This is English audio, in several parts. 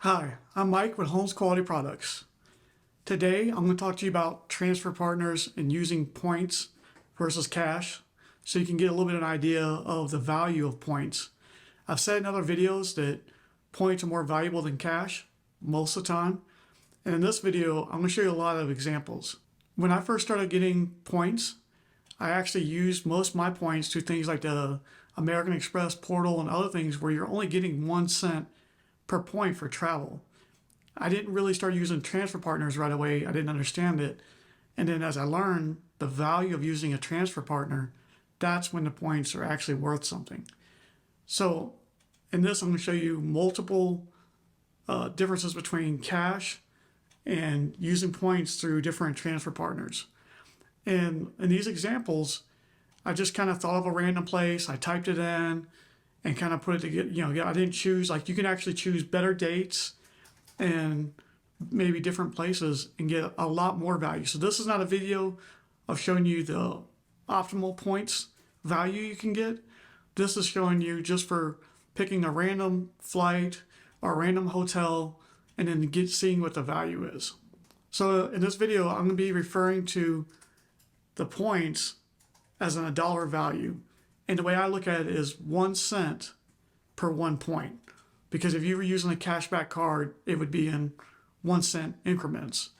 Hi, I'm Mike with Homes Quality Products. Today, I'm going to talk to you about transfer partners and using points versus cash so you can get a little bit of an idea of the value of points. I've said in other videos that points are more valuable than cash most of the time. And in this video, I'm going to show you a lot of examples. When I first started getting points, I actually used most of my points to things like the American Express portal and other things where you're only getting 1 cent per point for travel. I didn't really start using transfer partners right away. I didn't understand it. And then as I learned the value of using a transfer partner, that's when the points are actually worth something. So in this, I'm going to show you multiple differences between cash and using points through different transfer partners. And in these examples, I just kind of thought of a random place. I typed it in and kind of put it together. I didn't choose, like, you can actually choose better dates and maybe different places and get a lot more value. So this is not a video of showing you the optimal points value you can get. This is showing you just for picking a random flight or a random hotel and then seeing what the value is. So in this video, I'm going to be referring to the points as in a dollar value. And the way I look at it is 1 cent per 1 point. Because if you were using a cashback card, it would be in 1 cent increments.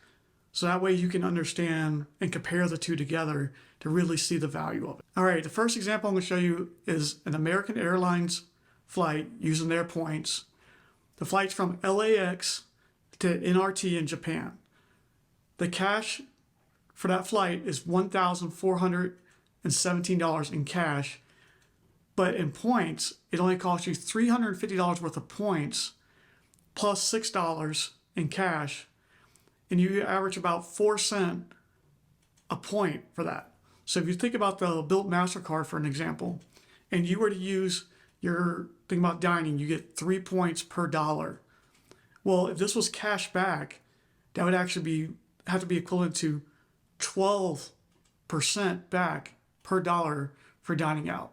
So that way you can understand and compare the two together to really see the value of it. All right, the first example I'm going to show you is an American Airlines flight using their points. The flight's from LAX to NRT in Japan. The cash for that flight is $1,417 in cash. But in points, it only costs you $350 worth of points plus $6 in cash. And you average about 4 cents a point for that. So if you think about the Bilt MasterCard for an example, and you were to use your thing about dining, you get 3 points per dollar. Well, if this was cash back, that would actually have to be equivalent to 12% back per dollar for dining out,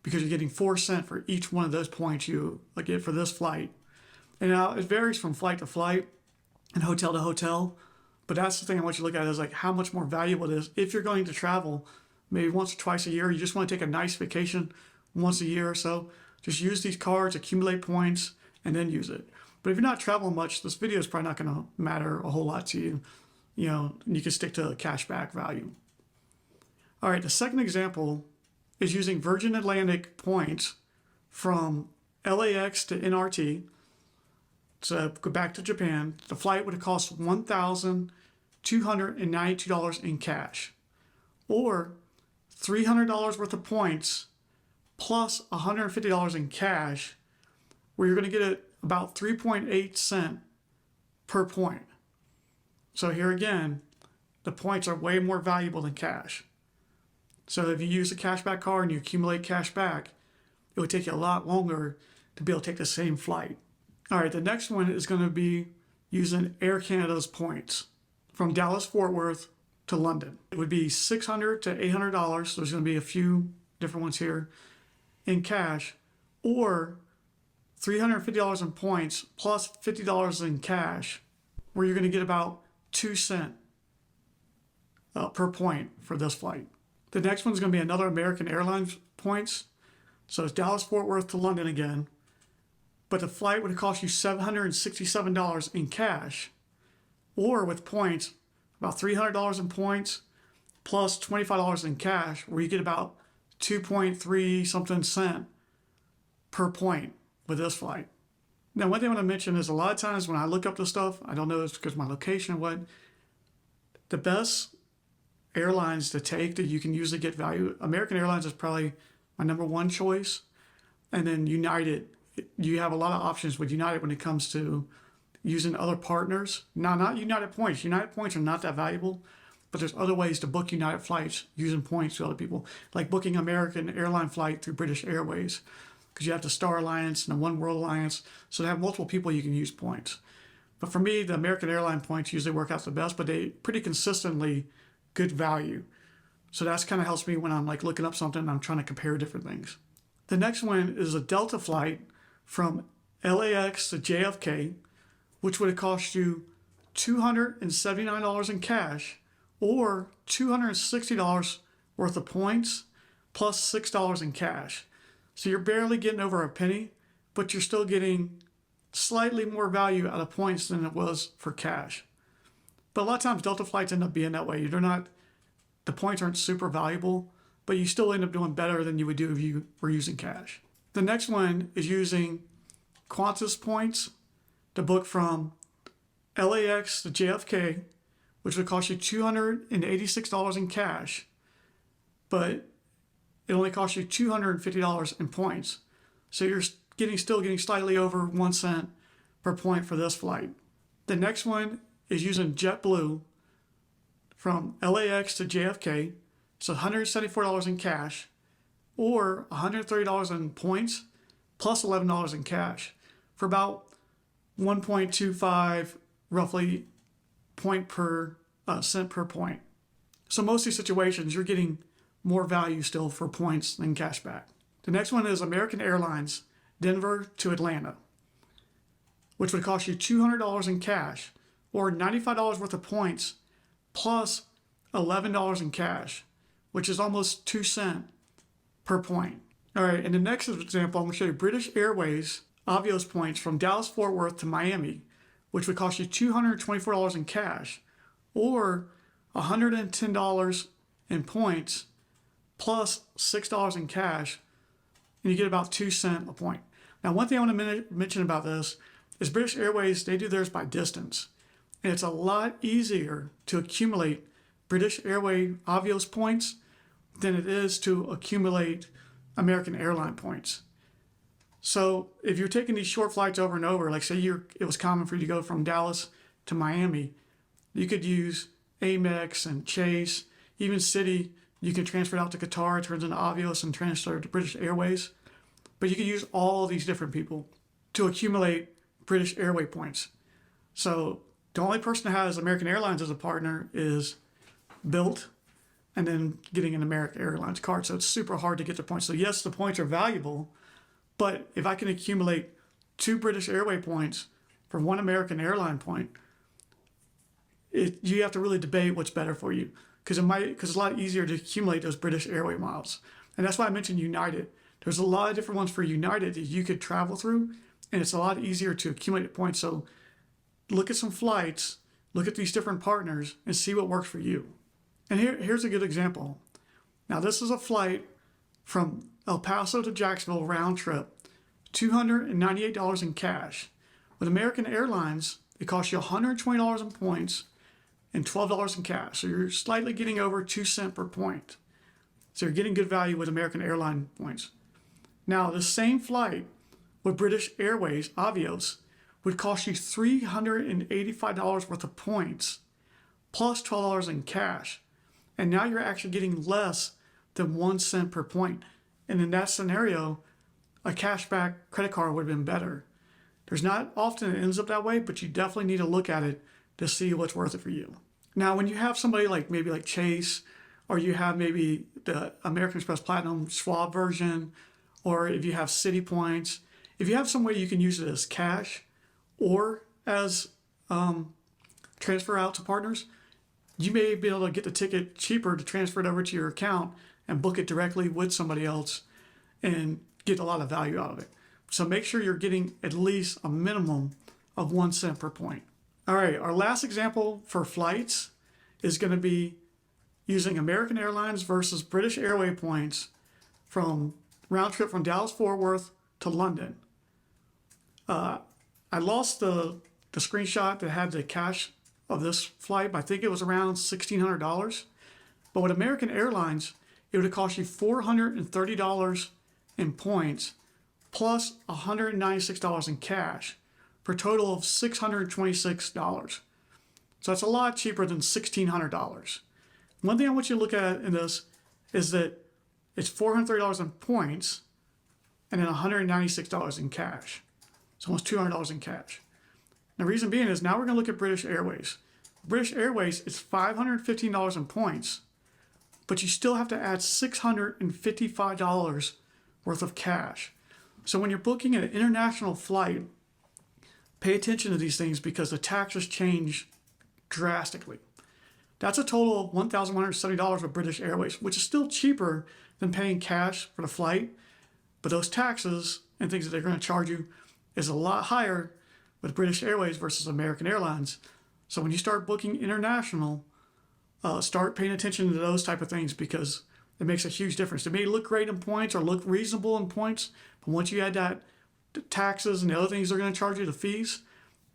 because you're getting 4 cents for each one of those points you get for this flight. And now it varies from flight to flight and hotel to hotel, but that's the thing I want you to look at is like how much more valuable it is if you're going to travel maybe once or twice a year. You just want to take a nice vacation once a year or so. Just use these cards, accumulate points, and then use it. But if you're not traveling much, this video is probably not going to matter a whole lot to you. You can stick to cashback value. All right, the second example is using Virgin Atlantic points from LAX to NRT. So go back to Japan. The flight would have cost $1,292 in cash, or $300 worth of points plus $150 in cash, where you're going to get about 3.8 cents per point. So here again, the points are way more valuable than cash. So if you use a cashback card and you accumulate cash back, it would take you a lot longer to be able to take the same flight. All right, the next one is going to be using Air Canada's points from Dallas Fort Worth to London. It would be $600 to $800. There's going to be a few different ones here in cash, or $350 in points plus $50 in cash, where you're going to get about 2 cents per point for this flight. The next one is going to be another American Airlines points. So it's Dallas Fort Worth to London again, but the flight would have cost you $767 in cash, or with points, about $300 in points plus $25 in cash, where you get about 2.3 something cent per point with this flight. Now, one thing I want to mention is a lot of times when I look up this stuff, I don't know if it's because of my location or what, the best airlines to take that you can usually get value, American Airlines is probably my #1 choice. And then United, you have a lot of options with United when it comes to using other partners. Now, not United Points. United Points are not that valuable, but there's other ways to book United flights using points to other people, like booking American airline flight through British Airways, because you have the Star Alliance and the One World Alliance. So to have multiple people, you can use points. But for me, the American airline points usually work out the best, but they pretty consistently good value. So that's kind of helps me when I'm like looking up something and I'm trying to compare different things. The next one is a Delta flight from LAX to JFK, which would have cost you $279 in cash or $260 worth of points plus $6 in cash. So you're barely getting over a penny, but you're still getting slightly more value out of points than it was for cash. But a lot of times Delta flights end up being that way. The points aren't super valuable, but you still end up doing better than you would do if you were using cash. The next one is using Qantas points to book from LAX to JFK, which would cost you $286 in cash, but it only costs you $250 in points. So you're still getting slightly over 1 cent per point for this flight. The next one is using JetBlue from LAX to JFK. So $174 in cash or $130 in points plus $11 in cash for about 1.25 roughly cent per point. So most of these situations, you're getting more value still for points than cash back. The next one is American Airlines, Denver to Atlanta, which would cost you $200 in cash or $95 worth of points plus $11 in cash, which is almost 2 cents per point. All right, in the next example, I'm going to show you British Airways Avios points from Dallas-Fort Worth to Miami, which would cost you $224 in cash or $110 in points plus $6 in cash, and you get about 2 cents a point. Now, one thing I want to mention about this is British Airways, they do theirs by distance. And it's a lot easier to accumulate British Airways Avios points than it is to accumulate American Airline points. So if you're taking these short flights over and over, like say it was common for you to go from Dallas to Miami, you could use Amex and Chase, even Citi. You can transfer it out to Qatar, it turns into Avios and transfer it to British Airways. But you can use all these different people to accumulate British Airways points. So the only person that has American Airlines as a partner is Bilt and then getting an American Airlines card. So it's super hard to get the points. So yes, the points are valuable, but if I can accumulate 2 British Airways points for 1 American Airline point, you have to really debate what's better for you because it's a lot easier to accumulate those British Airways miles. And that's why I mentioned United. There's a lot of different ones for United that you could travel through, and it's a lot easier to accumulate points. So look at some flights, look at these different partners, and see what works for you. And here's a good example. Now, this is a flight from El Paso to Jacksonville round trip, $298 in cash. With American Airlines, it costs you $120 in points and $12 in cash. So you're slightly getting over 2 cents per point. So you're getting good value with American Airline points. Now, the same flight with British Airways Avios would cost you $385 worth of points plus $12 in cash. And now you're actually getting less than 1 cent per point. And in that scenario, a cashback credit card would have been better. There's not often it ends up that way, but you definitely need to look at it to see what's worth it for you. Now, when you have somebody maybe like Chase, or you have maybe the American Express Platinum Schwab version, or if you have Citi points, if you have some way you can use it as cash or as transfer out to partners, you may be able to get the ticket cheaper to transfer it over to your account and book it directly with somebody else and get a lot of value out of it. So make sure you're getting at least a minimum of 1 cent per point. All right, our last example for flights is going to be using American Airlines versus British Airways points from round trip from Dallas-Fort Worth to London. I lost the screenshot that had the cash of this flight, but I think it was around $1,600. But with American Airlines, it would have cost you $430 in points plus $196 in cash for a total of $626. So that's a lot cheaper than $1,600. One thing I want you to look at in this is that it's $430 in points and then $196 in cash. It's almost $200 in cash. The reason being is now we're going to look at British Airways. British Airways is $515 in points, but you still have to add $655 worth of cash. So when you're booking an international flight, pay attention to these things because the taxes change drastically. That's a total of $1,170 with British Airways, which is still cheaper than paying cash for the flight. But those taxes and things that they're going to charge you is a lot higher with British Airways versus American Airlines. So when you start booking international, start paying attention to those type of things because it makes a huge difference. It may look great in points or look reasonable in points, but once you add that the taxes and the other things they're going to charge you, the fees,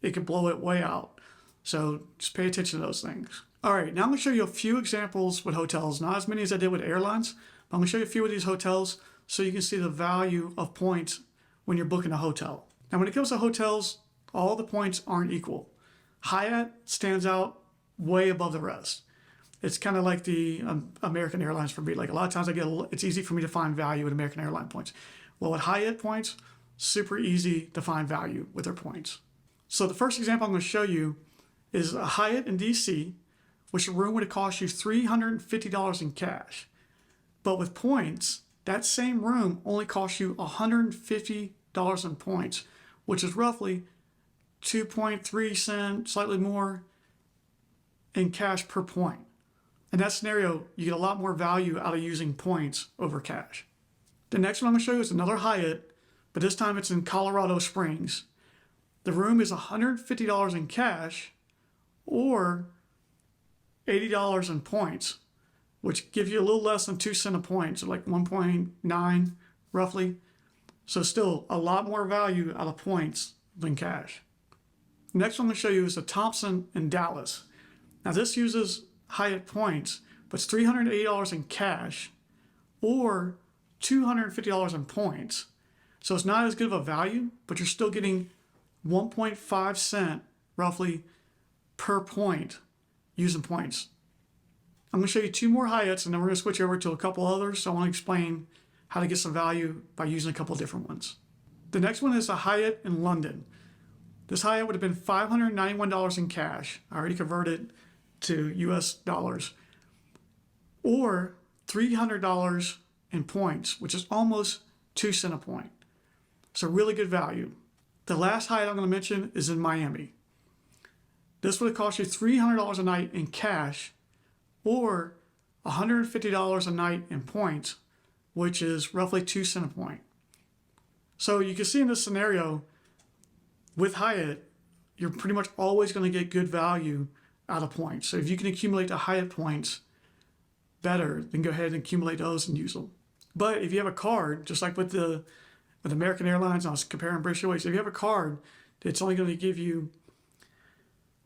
it can blow it way out. So just pay attention to those things. All right, now I'm going to show you a few examples with hotels, not as many as I did with airlines, but I'm going to show you a few of these hotels so you can see the value of points when you're booking a hotel. Now, when it comes to hotels, all the points aren't equal. Hyatt stands out way above the rest. It's kind of like the American Airlines for me. Like a lot of times it's easy for me to find value with American Airline points. Well, with Hyatt points, super easy to find value with their points. So the first example I'm going to show you is a Hyatt in DC, which a room would have cost you $350 in cash. But with points, that same room only costs you $150 in points, which is roughly 2.3 cents, slightly more in cash per point. In that scenario, you get a lot more value out of using points over cash. The next one I'm going to show you is another Hyatt, but this time it's in Colorado Springs. The room is $150 in cash or $80 in points, which gives you a little less than 2 cents a point, so like 1.9 roughly. So still a lot more value out of points than cash. The next one I'm going to show you is the Thompson in Dallas. Now this uses Hyatt points, but it's $380 in cash or $250 in points. So it's not as good of a value, but you're still getting 1.5 cents roughly per point using points. I'm going to show you 2 more Hyatts and then we're going to switch over to a couple others. So I want to explain how to get some value by using a couple different ones. The next one is a Hyatt in London. This Hyatt would have been $591 in cash. I already converted to US dollars. Or $300 in points, which is almost 2 cents a point. So really good value. The last Hyatt I'm going to mention is in Miami. This would have cost you $300 a night in cash or $150 a night in points, which is roughly 2 cents a point. So you can see in this scenario, with Hyatt, you're pretty much always going to get good value out of points. So if you can accumulate the Hyatt points better, then go ahead and accumulate those and use them. But if you have a card, just like with American Airlines, I was comparing British Airways, if you have a card that's only going to give you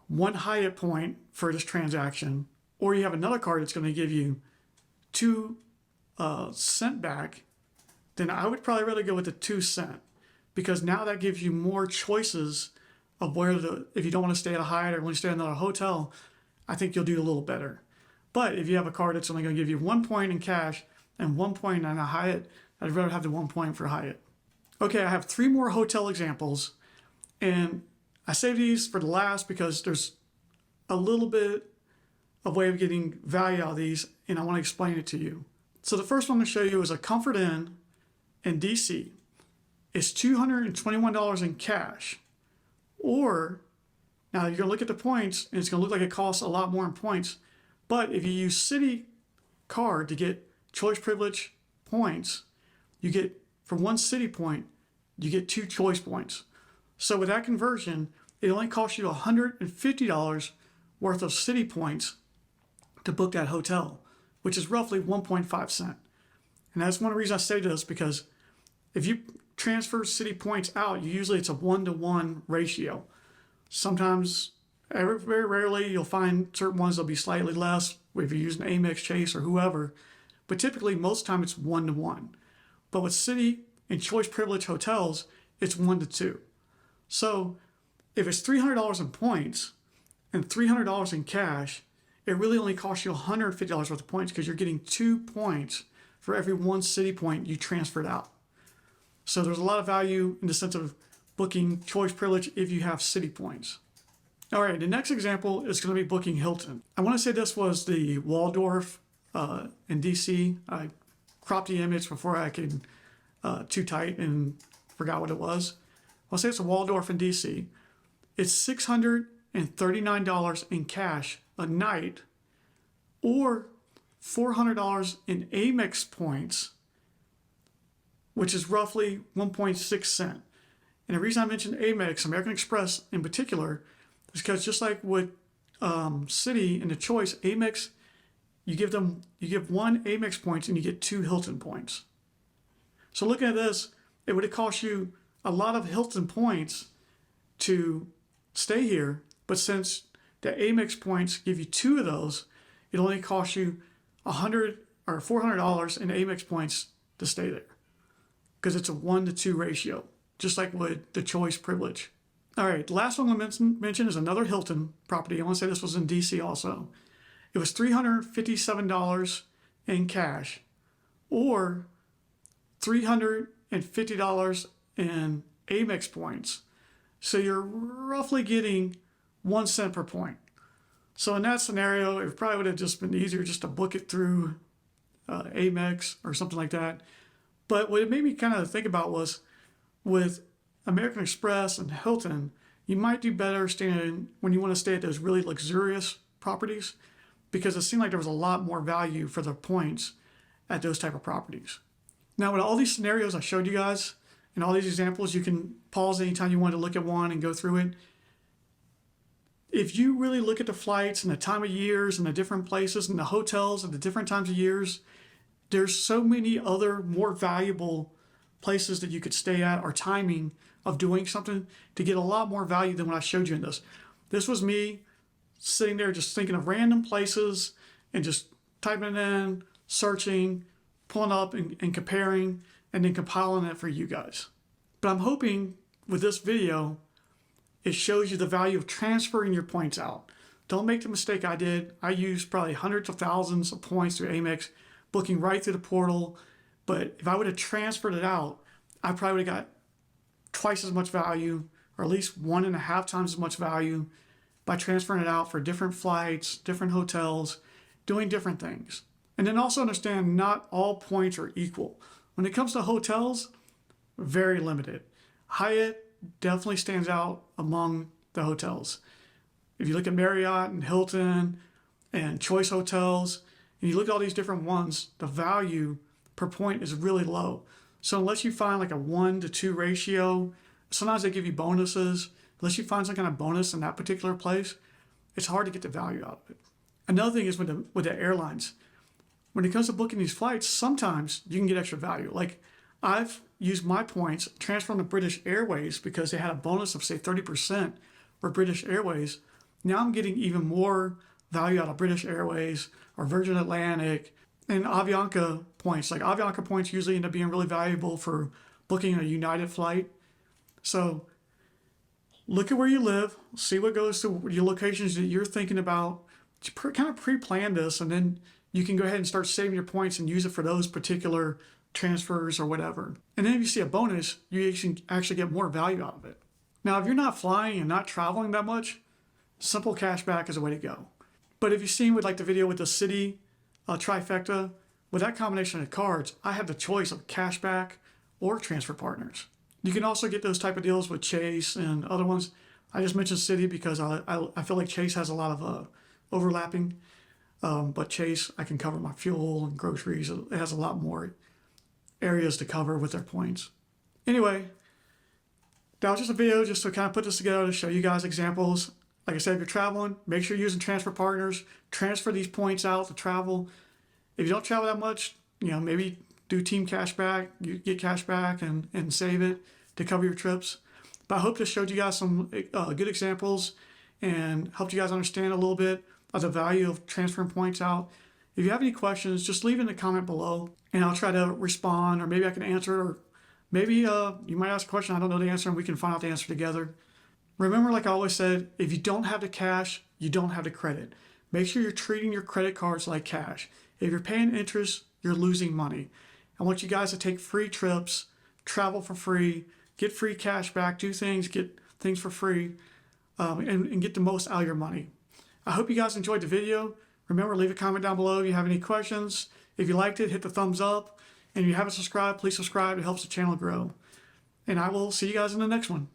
1 Hyatt point for this transaction, or you have another card that's going to give you 2 cents back, then I would probably rather go with the 2 cents because now that gives you more choices of if you don't want to stay at a Hyatt or want to stay at another hotel, I think you'll do a little better. But if you have a card that's only going to give you 1 point in cash and 1 point on a Hyatt, I'd rather have the 1 point for Hyatt. Okay, I have 3 more hotel examples, and I saved these for the last because there's a little bit of way of getting value out of these, and I want to explain it to you. So the first one I'm going to show you is a Comfort Inn in DC. It's $221 in cash. Or, now you're going to look at the points, and it's going to look like it costs a lot more in points. But if you use Citi card to get choice privilege points, you get, for 1 Citi point, you get 2 choice points. So with that conversion, it only costs you $150 worth of Citi points to book that hotel, which is roughly 1.5 cents. And that's one reason I say this, because if you transfer Citi points out, usually it's a 1-to-1 ratio. Sometimes, very rarely, you'll find certain ones that'll be slightly less if you're using Amex, Chase, or whoever. But typically, most time it's 1-to-1. But with Citi and choice privilege hotels, it's 1-to-2. So if it's $300 in points and $300 in cash, it really only costs you $150 worth of points because you're getting 2 points for every 1 Citi point you transferred out. So there's a lot of value in the sense of booking choice privilege if you have Citi points. All right, the next example is going to be booking Hilton. I want to say this was the Waldorf in DC. I cropped the image before I could too tight and forgot what it was. I'll say it's a Waldorf in DC. It's $639 in cash a night, or $400 in Amex points, which is roughly 1.6 cents. And the reason I mentioned Amex, American Express in particular, is because just like with Citi and the Choice, Amex, you give one Amex points and you get 2 Hilton points. So looking at this, it would have cost you a lot of Hilton points to stay here, but since the Amex points give you 2 of those, it only costs you $100 or $400 in Amex points to stay there, because it's a 1-to-2 ratio, just like with the Choice privilege. All right, the last one I mention is another Hilton property. I want to say this was in DC also. It was $357 in cash, or $350 in Amex points. So you're roughly getting 1 cent per point. So in that scenario, it probably would have just been easier just to book it through Amex or something like that. But what it made me kind of think about was, with American Express and Hilton, you might do better staying when you want to stay at those really luxurious properties, because it seemed like there was a lot more value for the points at those type of properties. Now, with all these scenarios I showed you guys and all these examples, you can pause anytime you want to look at one and go through it. If you really look at the flights and the time of years and the different places and the hotels at the different times of years, there's so many other more valuable places that you could stay at, or timing of doing something to get a lot more value than what I showed you in this. This was me sitting there just thinking of random places and just typing it in, searching, pulling up and comparing, and then compiling it for you guys. But I'm hoping with this video, it shows you the value of transferring your points out. Don't make the mistake I did. I used probably hundreds of thousands of points through Amex, booking right through the portal. But if I would have transferred it out, I probably would have got twice as much value, or at least 1.5 times as much value, by transferring it out for different flights, different hotels, doing different things. And then also understand not all points are equal. When it comes to hotels, very limited. Hyatt definitely stands out among the hotels. If you look at Marriott and Hilton and Choice Hotels, and you look at all these different ones, the value per point is really low. So unless you find like a 1-to-2 ratio, sometimes they give you bonuses. Unless you find some kind of bonus in that particular place, it's hard to get the value out of it. Another thing is with the airlines. When it comes to booking these flights, sometimes you can get extra value. Like, I've used my points, transferred them to British Airways because they had a bonus of say 30% for British Airways. Now I'm getting even more value out of British Airways or Virgin Atlantic and Avianca points. Like, Avianca points usually end up being really valuable for booking a United flight. So look at where you live, see what goes to your locations that you're thinking about. Kind of pre-plan this, and then you can go ahead and start saving your points and use it for those particular transfers or whatever. And then if you see a bonus, you actually get more value out of it. Now, if you're not flying and not traveling that much, simple cashback is a way to go. But if you've seen with like the video with the Citi trifecta, with that combination of cards, I have the choice of cashback or transfer partners. You can also get those type of deals with Chase and other ones. I just mentioned Citi because I feel like Chase has a lot of overlapping. But Chase, I can cover my fuel and groceries. It has a lot more areas to cover with their points. Anyway, that was just a video just to kind of put this together to show you guys examples. Like I said, if you're traveling, make sure you're using transfer partners. Transfer these points out to travel. If you don't travel that much, maybe do team cashback. You get cashback and save it to cover your trips. But I hope this showed you guys some good examples and helped you guys understand a little bit of the value of transferring points out. If you have any questions, just leave it in the comment below and I'll try to respond, or maybe I can answer it, or maybe you might ask a question I don't know the answer and we can find out the answer together. Remember, like I always said, if you don't have the cash, you don't have the credit. Make sure you're treating your credit cards like cash. If you're paying interest, you're losing money. I want you guys to take free trips, travel for free, get free cash back, do things, get things for free, and get the most out of your money. I hope you guys enjoyed the video. Remember, leave a comment down below if you have any questions. If you liked it, hit the thumbs up. And if you haven't subscribed, please subscribe. It helps the channel grow. and I will see you guys in the next one.